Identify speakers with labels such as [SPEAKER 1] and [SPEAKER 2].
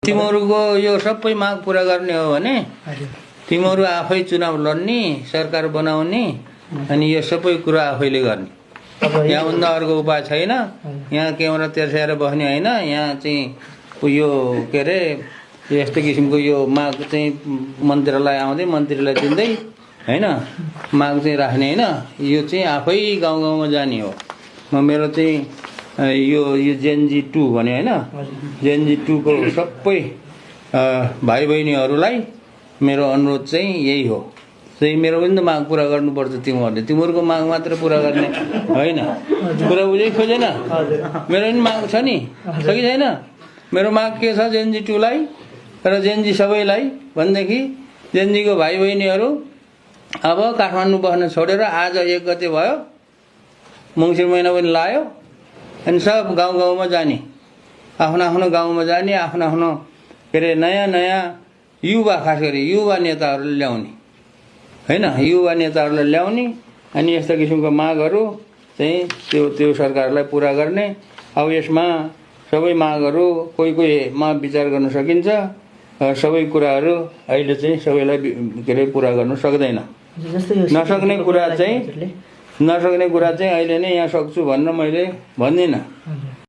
[SPEAKER 1] तिमीहरूको यो सबै माग पूरा गर्ने हो भने तिमीहरू आफै चुनाव लड्ने, सरकार बनाउने अनि यो सबै कुरा आफैले गर्ने। यहाँभन्दा अर्को उपाय छैन। यहाँ क्यामेरा तेर्स्याएर बस्ने होइन। यहाँ चाहिँ यो के अरे यस्तो किसिमको यो माग चाहिँ मन्त्रीलाई आउँदै मन्त्रीलाई दिँदै होइन माग चाहिँ राख्ने होइन। यो चाहिँ आफै गाउँ गाउँमा जाने हो। म मेरो चाहिँ यो जेनजी 2 भने होइन, जेनजी 2 को सबै भाइ बहिनीहरूलाई मेरो अनुरोध चाहिँ यही हो। चाहिँ मेरो पनि त माग पुरा गर्नुपर्छ तिमीहरूले। तिमीहरूको माग मात्र पुरा गर्ने होइन। कुरा बुझै खोजेन? मेरो पनि माग छ नि, छ कि छैन? मेरो माग के छ जेनजी 2 लाई र जेनजी सबैलाई भनेदेखि जेनजीको भाइ बहिनीहरू अब काठमाडौँ बस्न छोडेर आज 1 गते भयो, मङ्सिर महिना पनि लाग्यो, अनि सब गाउँ गाउँमा जाने, आफ्नो आफ्नो गाउँमा जाने, आफ्नो आफ्नो के अरे नयाँ नयाँ युवा, खास गरी युवा नेताहरूले ल्याउने होइन। युवा नेताहरूलाई ल्याउने अनि यस्ता किसिमको मागहरू चाहिँ त्यो सरकारलाई पुरा गर्ने। अब यसमा सबै मागहरू कोहीमा विचार गर्न सकिन्छ। सबै कुराहरू अहिले चाहिँ सबैलाई के अरे पुरा गर्न सक्दैन। नसक्ने कुरा चाहिँ अहिले नै यहाँ सक्छु भन्न मैले भन्दिनँ।